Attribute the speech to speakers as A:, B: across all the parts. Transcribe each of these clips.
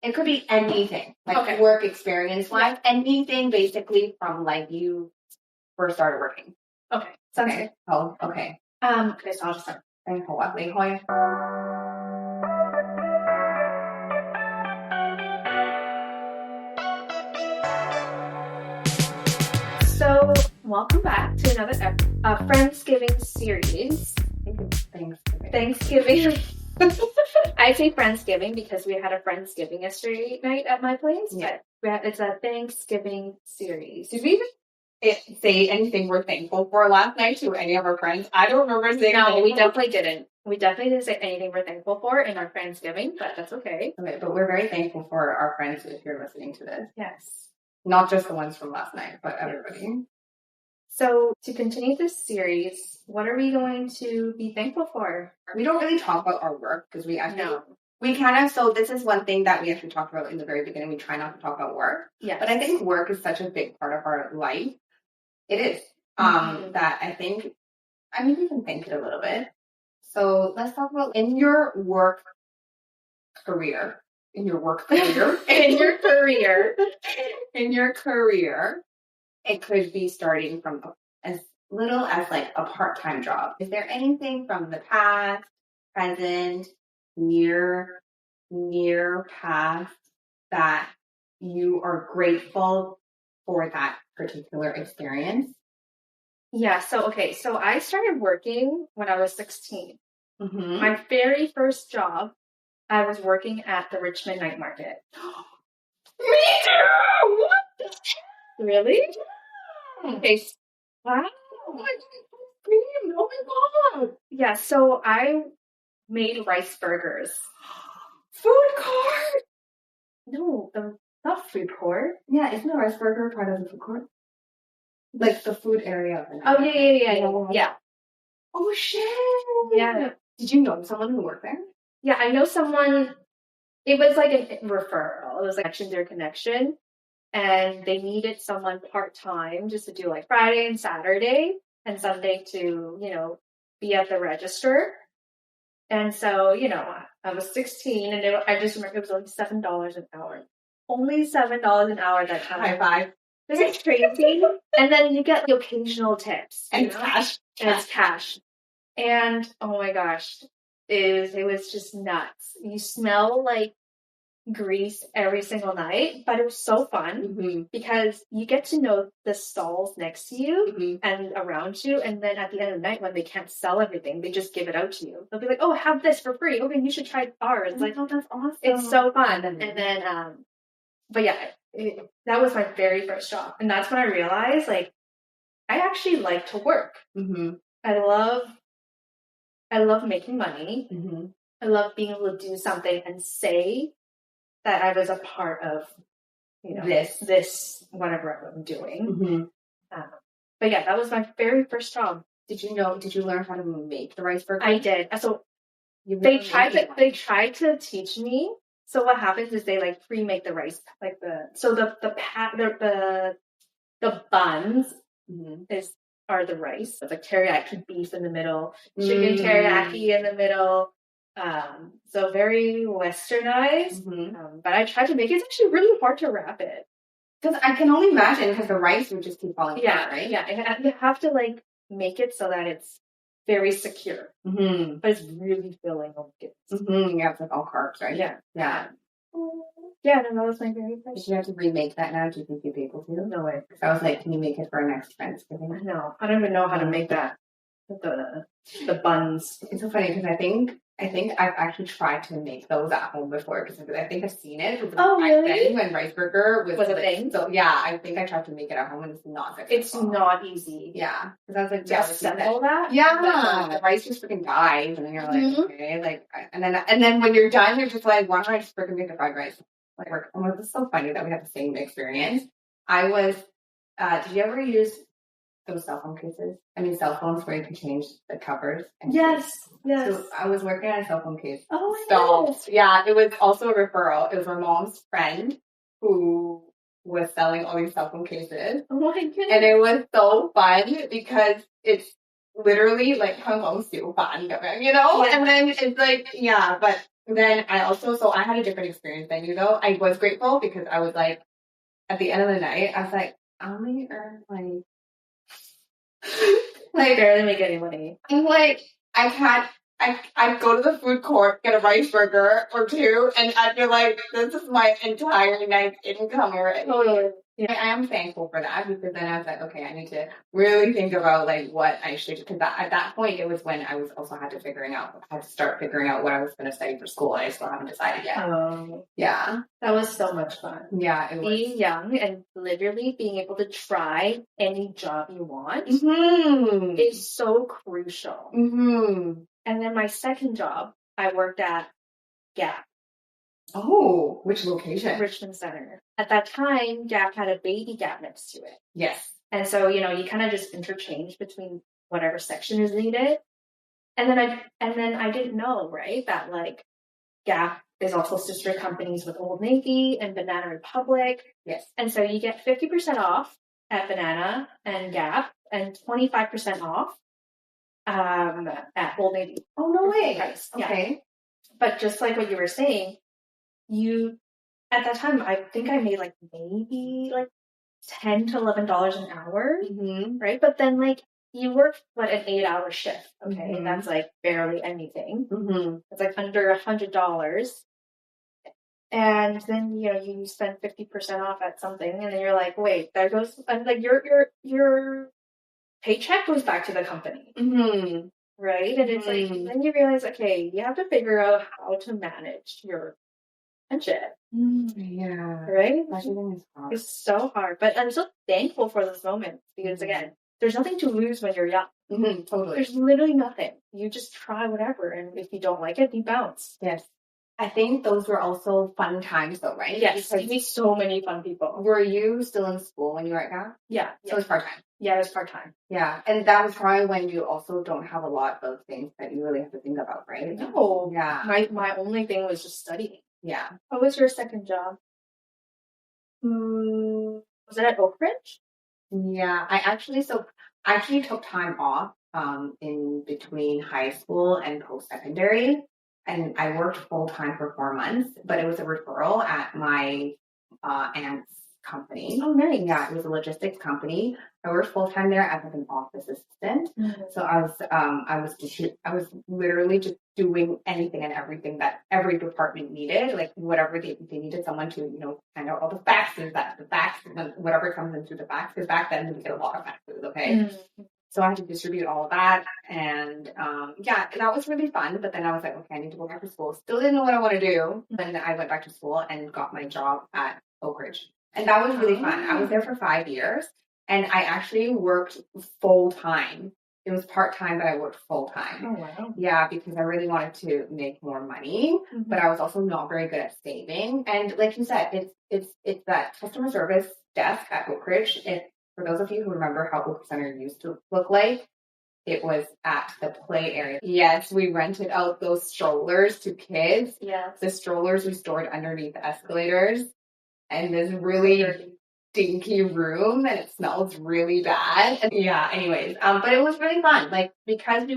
A: It could be anything, like work experience-wise. Anything basically from like you first started working.
B: Okay. Sounds good.
A: Oh, okay.
B: Okay, so I'll just start. So, welcome back to another Friendsgiving series. Thanksgiving. I say Friendsgiving because we had a Friendsgiving yesterday night at my place.
A: Yeah.
B: But it's a Thanksgiving series.
A: Did we even say anything we're thankful for last night to any of our friends? I don't remember saying.
B: No, we definitely didn't. We definitely didn't say anything we're thankful for in our Friendsgiving, but that's okay.
A: Okay, but we're very thankful for our friends if you're listening to this.
B: Yes.
A: Not just the ones from last night, but everybody.
B: So, to continue this series, what are we going to be thankful for?
A: We don't really talk about our work because we actually, so this is one thing that we actually talked about in the very beginning. We try not to talk about work.
B: Yeah.
A: But I think work is such a big part of our life. It is. That I think, we can think it a little bit. So let's talk about in your work career. In your career, it could be starting from as little as like a part-time job. Is there anything from the past, present, near past that you are grateful for that particular experience?
B: Yeah, so I started working when I was 16.
A: Mm-hmm.
B: My very first job, I was working at the Richmond Night Market.
A: Me too! What?
B: Really?
A: Okay.
B: Wow.
A: Oh my god.
B: Yeah, so I made rice burgers.
A: Food court?
B: No, not food court.
A: Yeah, isn't the rice burger part of the food court? Like the food area.
B: Oh, yeah.
A: Oh, shit.
B: Yeah.
A: Did you know someone who worked there?
B: Yeah, I know someone. It was like a referral. It was like their connection. And they needed someone part-time just to do like Friday and Saturday and Sunday to, be at the register. And so, I was 16 and I just remember it was only $7 an hour. Only $7 an hour that time.
A: High five.
B: This is crazy. And then you get the occasional tips.
A: And cash.
B: And it's cash. And oh my gosh, it was just nuts. You smell like grease every single night, but it was so fun because you get to know the stalls next to you and around you, and then at the end of the night when they can't sell everything, they just give it out to you. They'll be like, oh, have this for free. Okay, you should try ours.
A: Oh, like, oh, that's awesome.
B: It's so fun. And then but yeah, that was my very first job, and that's when I realized like I actually like to work. I love making money. I love being able to do something and say that I was a part of, this whatever I'm doing. But yeah, that was my very first job.
A: Did you learn how to make the rice burger?
B: I did. So they tried to teach me. So what happens is they like pre-make the rice, like the buns are the rice. It's like teriyaki beef in the middle, chicken teriyaki in the middle. So very westernized. But I tried to make it. It's actually really hard to wrap it.
A: Because I can only imagine because the rice would just keep falling apart, right?
B: Yeah, you have to like make it so that it's very secure. But it's really filling of it.
A: Yeah, it's like all carbs, right?
B: Yeah.
A: Yeah,
B: no, that was my very first.
A: Did you have to remake that now? Do you think you'd be able to?
B: No way.
A: I was like, can you make it for our next Friendsgiving?
B: No, I don't even know how to make that. The buns.
A: It's so funny because I think I've actually tried to make those at home before because I think I've seen it.
B: Oh, really?
A: When rice burger was
B: a thing?
A: So yeah, I think I tried to make it at home and it's not successful.
B: It's not easy.
A: Yeah, because I was like,
B: just assemble that.
A: Yeah, the rice just freaking dies, and then you're like, okay, like, and then when you're done, you're just like, why don't I just freaking make the fried rice? Like, it's so funny that we had the same experience. I was. Did you ever use those cell phone cases? I mean, cell phones where you can change the covers.
B: Yes.
A: So I was working on a cell phone case.
B: Oh my
A: goodness. Yeah, it was also a referral. It was my mom's friend who was selling all these cell phone cases.
B: Oh my goodness.
A: And it was so fun because it's literally like 香港小販咁樣, you know? Yeah. And then it's like, yeah, but then I also, so I had a different experience than you though. I was grateful because I was like, at the end of the night, I was like, I only earned like,
B: I barely make any money.
A: I'm like, I can't, I go to the food court, get a rice burger or two, and I feel like this is my entire night's income already.
B: Totally. Yeah.
A: I am thankful for that because then I was like, okay, I need to really think about like what I should, because at that point it was when I was also had to start figuring out what I was going to study for school, and I still haven't decided yet. Yeah,
B: that was so much fun.
A: Yeah, it was.
B: Being young and literally being able to try any job you want is so crucial. And then my second job, I worked at Gap.
A: Oh, which location?
B: Richmond Center. At that time, Gap had a Baby Gap next to it.
A: Yes.
B: And so, you kind of just interchange between whatever section is needed. And then I didn't know, right, that like Gap is also sister companies with Old Navy and Banana Republic.
A: Yes.
B: And so you get 50% off at Banana and Gap and 25% off at Old Navy.
A: Oh, no way.
B: Price.
A: Okay.
B: Yeah. But just like what you were saying, at that time, I think I made like maybe like $10 to $11 an hour, right? But then like you work an 8-hour shift, okay? That's like barely anything. It's like under $100, and then you spend 50% off at something, and then you're like, wait, there goes, and like your paycheck goes back to the company, right? And it's like then you realize, okay, you have to figure out how to manage your budget.
A: Yeah.
B: Right?
A: Budgeting is hard.
B: It's so hard. But I'm so thankful for this moment because, again, there's nothing to lose when you're young.
A: Totally.
B: There's literally nothing. You just try whatever. And if you don't like it, you bounce.
A: Yes. I think those were also fun times though, right?
B: Yes. You meet so many fun people.
A: Were you still in school when you were at Gap?
B: Yeah.
A: So it was part-time.
B: Yeah, it was part-time.
A: Yeah. And that was probably when you also don't have a lot of things that you really have to think about, right?
B: No.
A: Yeah.
B: My only thing was just studying.
A: Yeah.
B: What was your second job? Was it at Oak Ridge?
A: Yeah, I actually took time off in between high school and post-secondary, and I worked full-time for 4 months, but it was a referral at my aunt's company.
B: Oh, nice.
A: Yeah, it was a logistics company. I worked full-time there as an office assistant. So I was literally just doing anything and everything that every department needed, like whatever they needed someone to, find out all the faxes, whatever comes in through the fax, because back then we get a lot of faxes, okay? So I had to distribute all of that, and that was really fun. But then I was like, okay, I need to go back to school. Still didn't know what I want to do. Then I went back to school and got my job at Oak Ridge, and that was really fun. I was there for 5 years, and I actually worked full time. It was part-time, but I worked full-time.
B: Oh, wow.
A: Yeah, because I really wanted to make more money, but I was also not very good at saving. And like you said, it's that customer service desk at Oak Ridge. For those of you who remember how Oak Center used to look like, it was at the play area. Yes, we rented out those strollers to kids.
B: Yeah.
A: The strollers we stored underneath the escalators. And this really stinky room, and it smells really bad. And anyways, but it was really fun. Like because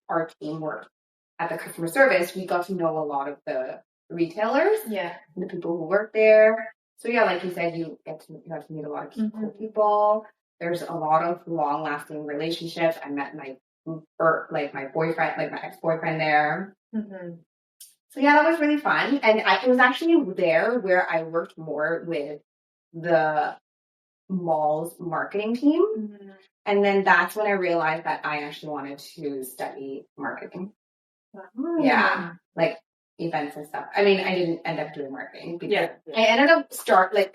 A: our team worked at the customer service, we got to know a lot of the retailers, and the people who work there. So like you said, you got to meet a lot of cool people. There's a lot of long-lasting relationships. I met my boyfriend, my ex-boyfriend there. So that was really fun, and it was actually there where I worked more with the mall's marketing team. And then that's when I realized that I actually wanted to study marketing. Yeah, like events and stuff. I mean, I didn't end up doing marketing because I ended up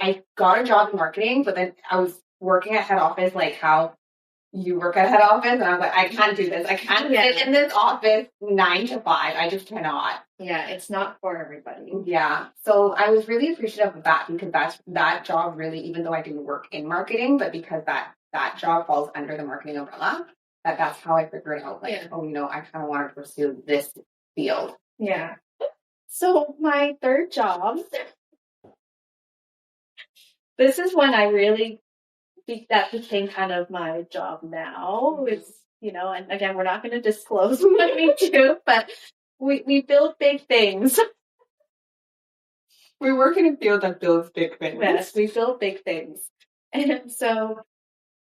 A: I got a job in marketing, but then I was working at head office, like how you work at head office, and I was like, I can't do this. I can't sit in this office 9 to 5. I just cannot.
B: Yeah, it's not for everybody.
A: Yeah. So I was really appreciative of that because that job really, even though I didn't work in marketing, but because that job falls under the marketing umbrella, that's how I figured out, I kind of wanted to pursue this field.
B: Yeah. So my third job, this is when I really that became kind of my job now. It's, and again, we're not going to disclose what we do, but we build big things.
A: We work in a field that builds big things.
B: Yes, we build big things. And so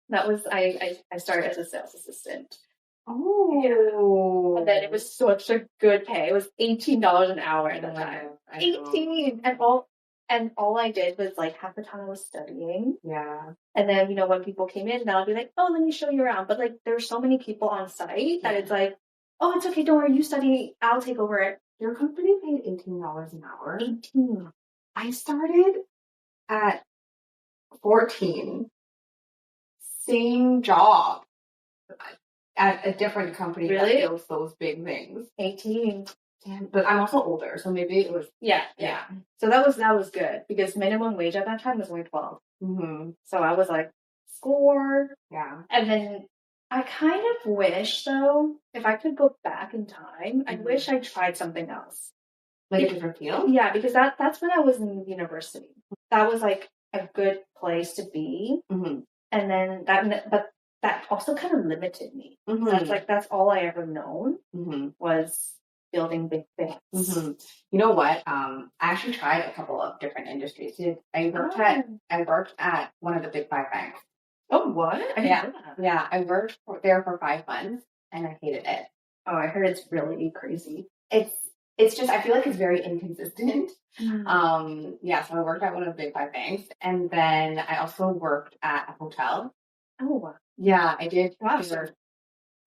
B: that was I started as a sales assistant.
A: Oh.
B: And then it was such a good pay. It was $18 an hour at the time.
A: I know.
B: 18 and all I did was like half the time I was studying.
A: Yeah.
B: And then, you know, when people came in, then I'll be like, oh, let me show you around. But like there's so many people on site that it's like, oh, it's okay, don't worry, you study, I'll take over it.
A: Your company paid $18 an hour.
B: 18.
A: I started at 14. Same job at a different company
B: Really?
A: that builds those big things.
B: 18.
A: Damn, but I'm also older, so maybe it was.
B: Yeah.
A: Yeah.
B: So that was good because minimum wage at that time was only 12.
A: Mm-hmm.
B: So I was like, score.
A: Yeah.
B: And then I kind of wish, though, if I could go back in time, I wish I tried something else.
A: Like a different field?
B: Yeah, because that's when I was in university. That was like a good place to be.
A: Mm-hmm.
B: And then that also kind of limited me.
A: Mm-hmm.
B: That's all I ever known
A: Mm-hmm.
B: was building big things.
A: Mm-hmm. You know what? I actually tried a couple of different industries. I worked at one of the big 5 banks.
B: Oh, what? I didn't know that.
A: Yeah, I worked there for 5 months and I hated it.
B: Oh, I heard it's really crazy.
A: It's just, I feel like it's very inconsistent.
B: Mm.
A: So I worked at one of the big 5 banks, and then I also worked at a hotel.
B: Oh, wow.
A: Yeah, I did.
B: Wow.
A: They were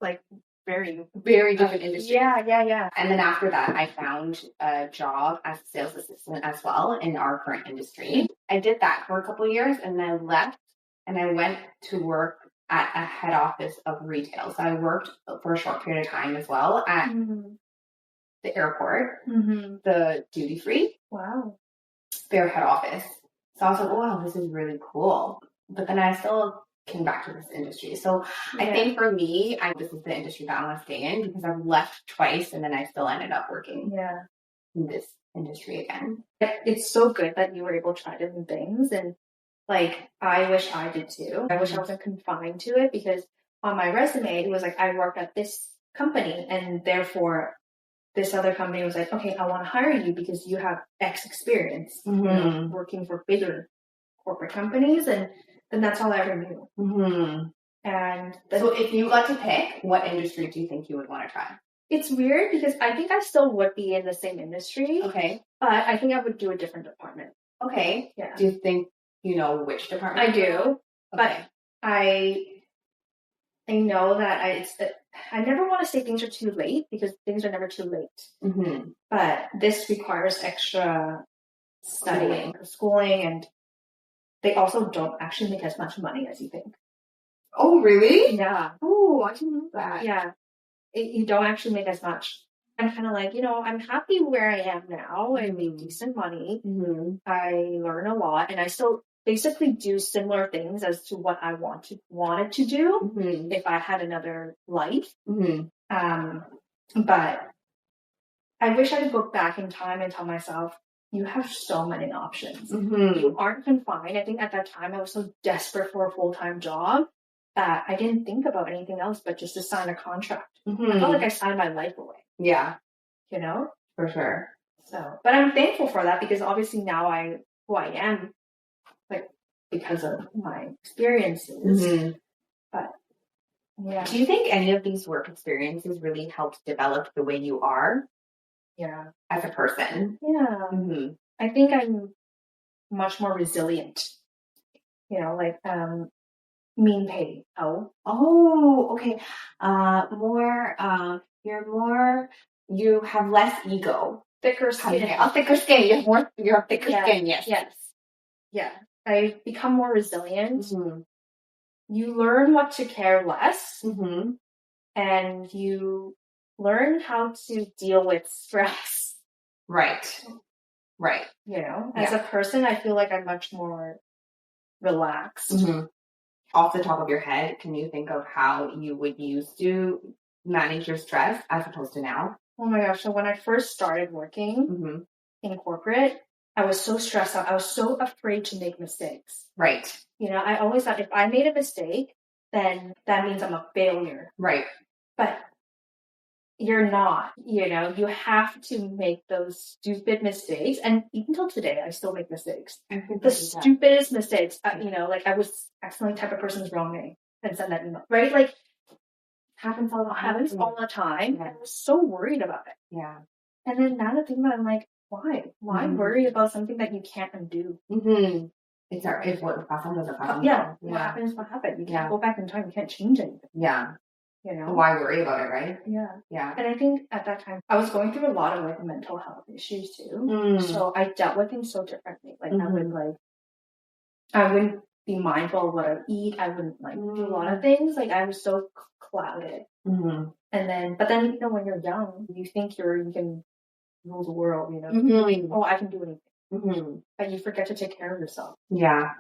B: Like very
A: different industries.
B: Yeah.
A: And then after that, I found a job as a sales assistant as well in our current industry. I did that for a couple of years, and then I left, and I went to work at a head office of retail. So I worked for a short period of time as well at the airport, the duty free.
B: Wow.
A: Their head office. So I was like, wow, this is really cool. But then I still came back to this industry. So I think for me, this is the industry that I want to stay in because I've left twice and then I still ended up working in this industry again.
B: It's so good that you were able to try different things. And like, I wish I did too. I wish I wasn't confined to it because on my resume, it was like, I worked at this company and therefore this other company was like, okay, I want to hire you because you have X experience working for bigger corporate companies. And then that's all I ever knew. And
A: so if you got to pick, what industry do you think you would want to try?
B: It's weird because I think I still would be in the same industry.
A: Okay.
B: But I think I would do a different department.
A: Okay.
B: Yeah.
A: Do you think you know which department?
B: I do.
A: Okay.
B: But I know that I never want to say things are too late because things are never too late. But this requires extra studying, schooling, and they also don't actually make as much money as you think.
A: Oh, really?
B: Yeah.
A: Oh, I didn't know that.
B: Yeah. You don't actually make as much. I'm kind of like, I'm happy where I am now. I make decent money. I learn a lot, and I still basically do similar things as to what I wanted to do if I had another life. But I wish I could go back in time and tell myself, you have so many options. You aren't confined. I think at that time I was so desperate for a full-time job that I didn't think about anything else but just to sign a contract. I felt like I signed my life away.
A: Yeah.
B: For
A: sure.
B: So, but I'm thankful for that because obviously now who I am, like, because of my experiences. But yeah.
A: Do you think any of these work experiences really helped develop the way you are?
B: Yeah.
A: As a person?
B: Yeah. I think I'm much more resilient. Mean pay.
A: Oh, okay. You have less ego.
B: Thicker skin.
A: Thicker skin. You have thicker skin, yes.
B: Yes. Yeah. I become more resilient. You learn what to care less. And you learn how to deal with stress.
A: Right.
B: As a person, I feel like I'm much more relaxed.
A: Off the top of your head, can you think of how you would used to manage your stress as opposed to now?
B: Oh my gosh. So when I first started working in corporate, I was so stressed out. I was so afraid to make mistakes.
A: Right.
B: I always thought if I made a mistake, then that means I'm a failure.
A: Right.
B: But you're not, you have to make those stupid mistakes. And even till today, I still make mistakes. The stupidest mistakes. Like I was accidentally type a person's wrong name and send that email, right? Like happens all the time. Yeah. I was so worried about it.
A: Yeah.
B: And then now that I think about it, I'm like, why? Why worry about something that you can't undo?
A: Mm-hmm. If what happened doesn't happen.
B: Yeah. What happened is what happened. You can't go back in time. You can't change anything.
A: Yeah. Why worry about it, right?
B: Yeah.
A: Yeah.
B: And I think at that time, I was going through a lot of like mental health issues too. So I dealt with things so differently. Like I wouldn't be mindful of what I would eat. I wouldn't do a lot of things. Like I was so clouded. And then, when you're young, you think you can rule the world. Oh, I can do anything. But you forget to take care of yourself.
A: Yeah.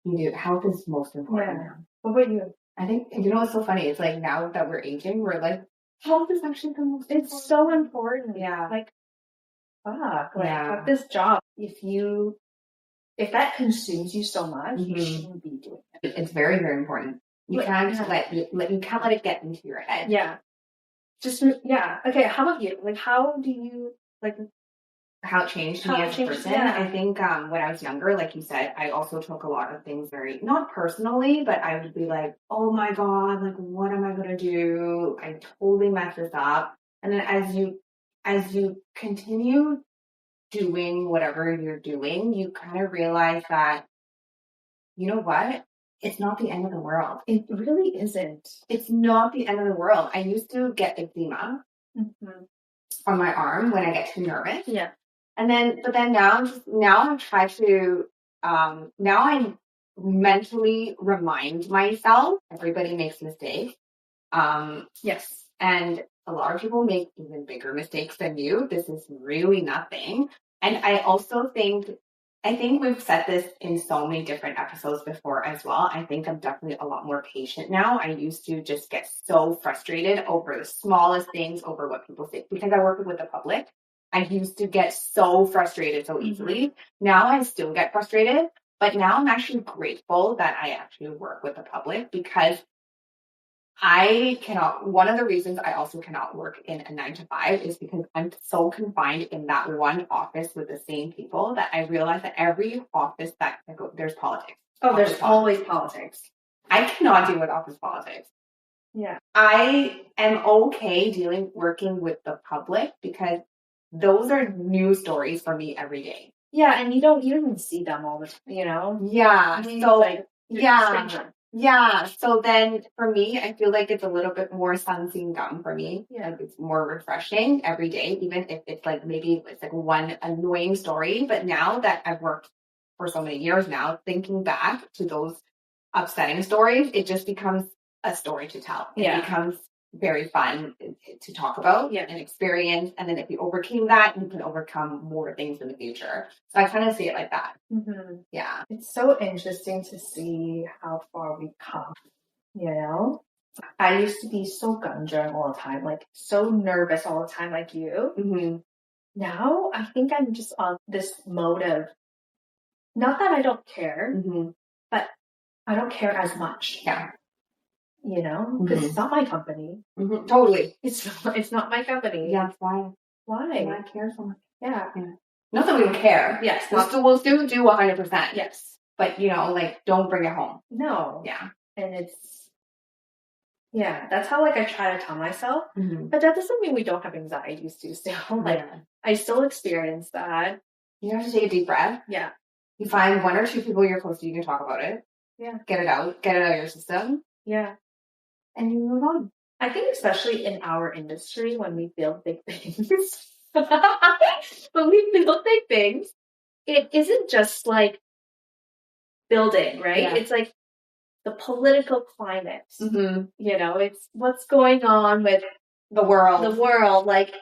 A: You do. Health is most important.
B: Yeah. What about you?
A: I think, what's so funny? It's like now that we're aging, we're like, health is actually the most important.
B: It's so important.
A: Yeah.
B: Like, fuck. Like, fuck this job. If that consumes you so much, you shouldn't be doing it.
A: It's very, very important. You can't let it get into your head.
B: Yeah. Okay, how about you? Like, how do you,
A: how it changed me as a person? Yeah. I think when I was younger, like you said, I also took a lot of things very, not personally, but I would be like, oh my God, like, what am I going to do? I totally messed this up. And then as you continue doing whatever you're doing, you kind of realize that, you know what? It's not the end of the world.
B: It really isn't.
A: It's not the end of the world. I used to get eczema on my arm when I get too nervous.
B: Yeah.
A: But then now I try to, now I mentally remind myself, everybody makes mistakes.
B: Yes.
A: And a lot of people make even bigger mistakes than you. This is really nothing. And I think we've said this in so many different episodes before as well. I think I'm definitely a lot more patient now. I used to just get so frustrated over the smallest things, over what people say, because I work with the public. I used to get so frustrated so easily. Now I still get frustrated, but now I'm actually grateful that I actually work with the public, because one of the reasons I also cannot work in a 9-to-5 is because I'm so confined in that one office with the same people that I realize that every office that I go, there's politics.
B: Oh, there's always politics.
A: I cannot deal with office politics.
B: Yeah.
A: I am okay working with the public because those are news stories for me every day.
B: Yeah, and you don't even see them all the time,
A: Yeah.
B: So
A: stranger. Yeah. So then for me, I feel like it's a little bit more sun-seen gum for me.
B: Yeah.
A: Like it's more refreshing every day, even if it's like maybe it's like one annoying story. But now that I've worked for so many years now, thinking back to those upsetting stories, it just becomes a story to tell. It becomes very fun to talk about and experience. And then if you overcame that, you can overcome more things in the future. So I kind of see it like that. Yeah.
B: It's so interesting to see how far we've come, I used to be so gunjung all the time, like so nervous all the time, like you. Now I think I'm just on this mode of, not that I don't care, but I don't care as much.
A: Yeah.
B: Because it's not my company.
A: Totally.
B: It's not my company.
A: Yeah, why?
B: Why?
A: Why care so much?
B: Yeah.
A: Not that we don't care.
B: Yes.
A: We'll still do 100%.
B: Yes.
A: But, don't bring it home.
B: No.
A: Yeah.
B: And that's how, I try to tell myself. But that doesn't mean we don't have anxieties too still. I still experience that.
A: You have to take a deep breath.
B: Yeah.
A: You find one or two people you're close to, you can talk about it.
B: Yeah.
A: Get it out of your system.
B: Yeah.
A: And you move on.
B: I think especially in our industry, when we build big things, it isn't just like building, right?
A: Yeah.
B: It's like the political climate. It's what's going on with
A: the world.
B: Like,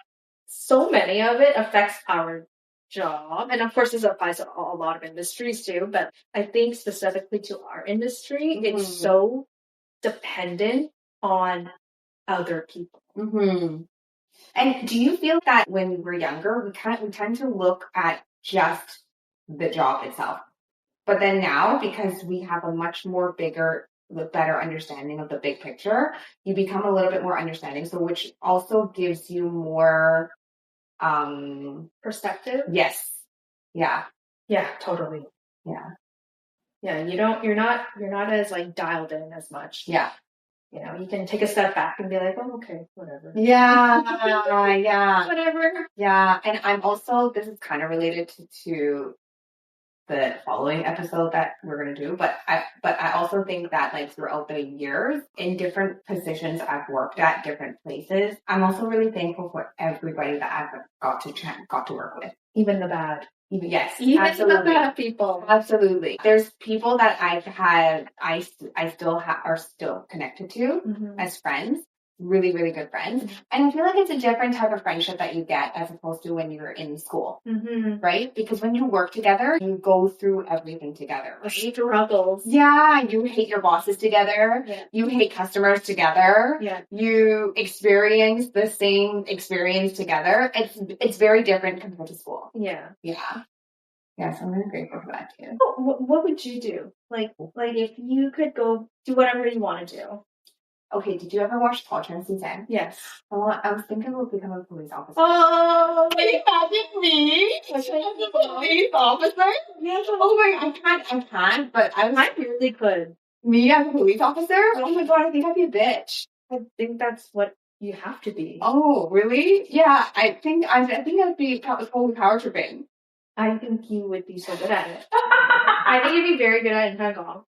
B: so many of it affects our job. And of course, this applies to a lot of industries too. But I think specifically to our industry, it's so dependent on other people.
A: And do you feel that when we're younger, we tend to look at just the job itself? But then now, because we have a much more bigger the better understanding of the big picture, you become a little bit more understanding. So which also gives you more
B: Perspective.
A: yes. Yeah.
B: Yeah, totally.
A: Yeah.
B: Yeah, you're not as like dialed in as much.
A: Yeah.
B: You know, you can take a step back and be like, oh, okay, whatever.
A: Yeah. Yeah.
B: Whatever.
A: Yeah. And I'm also, this is kind of related to the following episode that we're going to do, but I also think that like throughout the years in different positions I've worked at different places, I'm also really thankful for everybody that I've got to work with.
B: Even the bad.
A: Yes,
B: Even
A: absolutely.
B: the bad people.
A: Absolutely. There's people that I've had, I still are still connected to as friends. Really, really good friends. And I feel like it's a different type of friendship that you get as opposed to when you're in school, right? Because when you work together, you go through everything together.
B: Right? Struggles.
A: Yeah, you hate your bosses together.
B: Yeah.
A: You hate customers together.
B: Yeah.
A: You experience the same experience together. It's very different compared to school.
B: Yeah.
A: Yeah. Yeah, so I'm really grateful for that too.
B: What would you do? Like if you could go do whatever you want to do.
A: Okay, did you ever watch Tall Season?
B: Yes.
A: Oh, I was thinking of becoming a police officer.
B: Oh,
A: can you imagine me? As a police officer?
B: Yes.
A: Oh my, I can't, but
B: I really could.
A: Me as a police officer? Oh my god, I think I'd be a bitch.
B: I think that's what you have to be.
A: Oh, really? Yeah, I think I'd be totally power tripping.
B: I think you would be so good at it. I think you'd be very good at it in Hong Kong.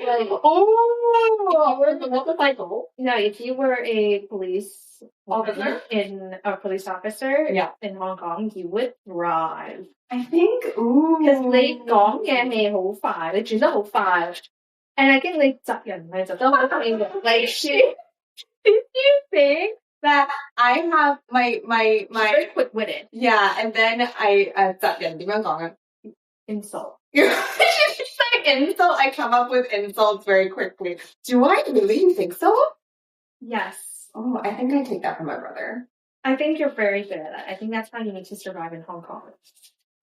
A: Like, where's the motorcycle?
B: No, if you were a police
A: officer
B: in Hong Kong, you would thrive.
A: I think,
B: because 你講嘅係好快，你轉得好快，and I think 你責人係責得好快嘅。Like, did you think
A: that I have my
B: very quick-witted?
A: Yeah, and then I 責人點樣講啊？
B: Insult.
A: Like insult, I come up with insults very quickly. Do I really think so?
B: Yes.
A: Oh, I think I take that from my brother.
B: I think you're very good at that. I think that's how you need to survive in Hong Kong.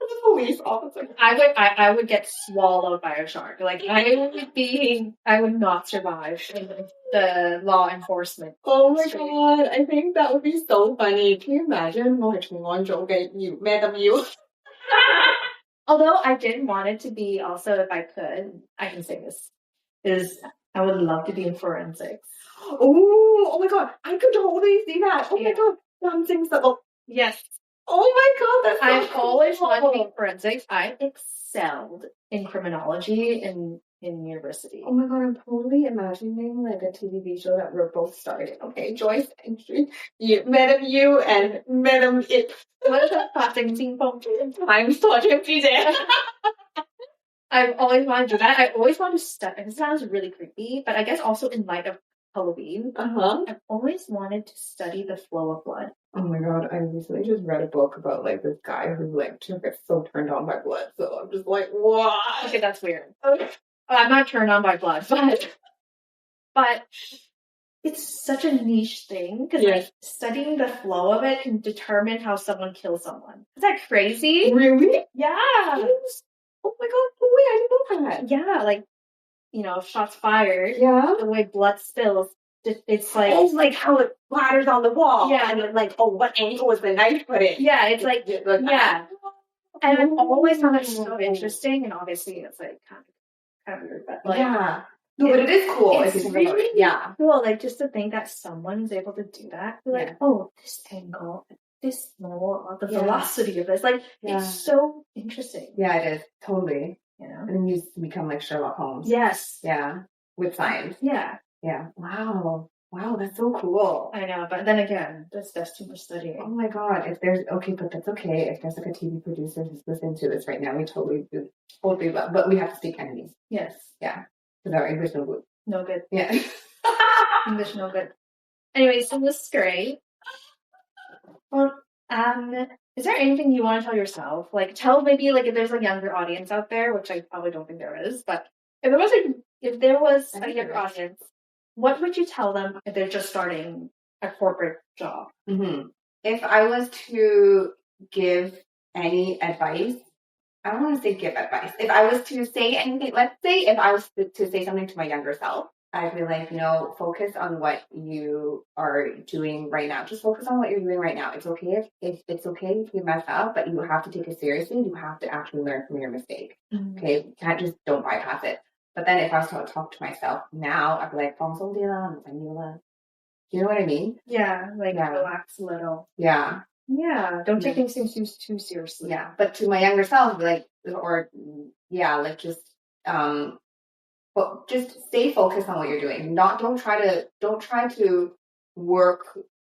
A: As a police officer.
B: I would get swallowed by a shark. Like I would not survive in the law enforcement.
A: Oh my god, I think that would be so funny. Can you imagine 我係重案組嘅Madam U?
B: Although I did want it to be also, if I could, I can say this, is I would love to be in forensics.
A: Oh my god, I could totally see that. Oh my god, dancing circle.
B: Yes.
A: Oh my god, that's so
B: I've always wanted to be in forensics. I excelled in criminology in university.
A: Oh my god, I'm totally imagining like a TV show that we're both starting. Okay, Joyce and Madam U and Madam It.
B: What is that? 法證先鋒
A: Times torture PJ.
B: I've always wanted to do that. I always want to study. It sounds really creepy, but I guess also in light of Halloween, I've always wanted to study the flow of blood.
A: Oh my god, I recently just read a book about like this guy who like just gets so turned on by blood. So I'm just like, what?
B: Okay, that's weird. I'm not turned on by blood, but it's such a niche thing because like studying the flow of it can determine how someone kills someone. Is that crazy?
A: Really?
B: Yeah.
A: Oh my god, wait, I didn't know that.
B: Yeah, like, you know, shots fired.
A: Yeah.
B: The way blood spills, it's like...
A: It's like how it splatters on the wall.
B: Yeah.
A: And then like, oh, what angle was the knife put in?
B: Yeah, it's like, yeah. And I've always found it so interesting, and obviously it's like kind of weird, but like...
A: Yeah. No, but it is cool.
B: It's really
A: yeah.
B: cool, like, just to think that someone is able to do that. Like, oh, this angle, this level, the velocity of this. Like, it's so interesting.
A: Yeah, it is. Totally.
B: You know?
A: And then you become like Sherlock Holmes.
B: Yes.
A: Yeah. With science.
B: Yeah.
A: Yeah. Wow. Wow, that's so cool.
B: I know, but then again, that's too much studying.
A: Oh my god, but that's okay. If there's like a TV producer who's listening to this right now, we totally love, but we have to speak Cantonese.
B: Yes.
A: Yeah. Because our English no good.
B: No good.
A: Yeah.
B: English no good. Anyway, so this is great. Well, is there anything you want to tell yourself? Like, tell maybe like if there's a younger audience out there, which I probably don't think there is, but if there was a younger audience, what would you tell them if they're just starting a corporate job?
A: Mm-hmm. If I was to give any advice, I don't want to say give advice. If I was to say anything, let's say if I was to say something to my younger self, I feel like, focus on what you are doing right now. Just focus on what you're doing right now. It's okay if it's okay if you mess up, but you have to take it seriously. You have to actually learn from your mistake.
B: Mm-hmm.
A: Okay, you can't just don't bypass it. But then if I was to talk to myself now, I'd be like, you know what I mean?
B: Yeah, like
A: Yeah.
B: relax a little.
A: Yeah.
B: Yeah, don't take things too seriously.
A: Yeah. But to my younger self, but just stay focused on what you're doing. Don't try to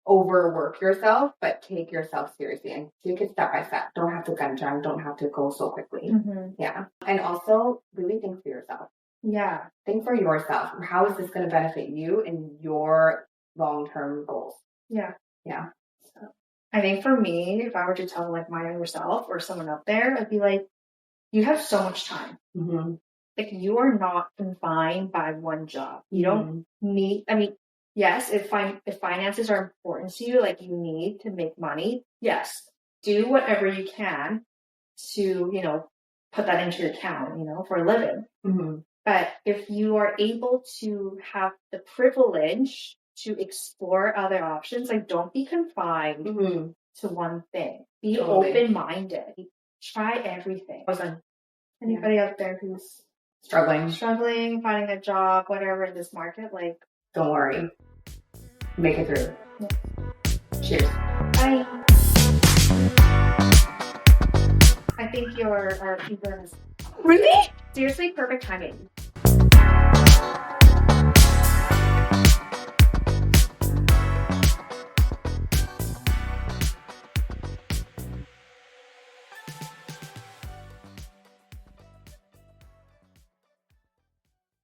A: overwork yourself, but take yourself seriously and take it step by step. Don't have to gun jump. Don't have to go so quickly.
B: Mm-hmm.
A: Yeah. And also really think for yourself.
B: Yeah.
A: Think for yourself. How is this going to benefit you and your long-term goals?
B: Yeah.
A: Yeah.
B: So I think for me, if I were to tell like my younger self or someone up there, I'd be like, you have so much time.
A: Mm-hmm.
B: Like you are not confined by one job. You don't need, yes, if finances are important to you, like you need to make money, yes, do whatever you can to, put that into your account, for a living.
A: Mm-hmm.
B: But if you are able to have the privilege to explore other options, like don't be confined to one thing. Be open-minded. Try everything. Anybody out there who's struggling, finding a job, whatever in this market, like
A: don't worry. Make it through. Yeah. Cheers.
B: Bye. I think our fever is
A: really
B: seriously perfect timing.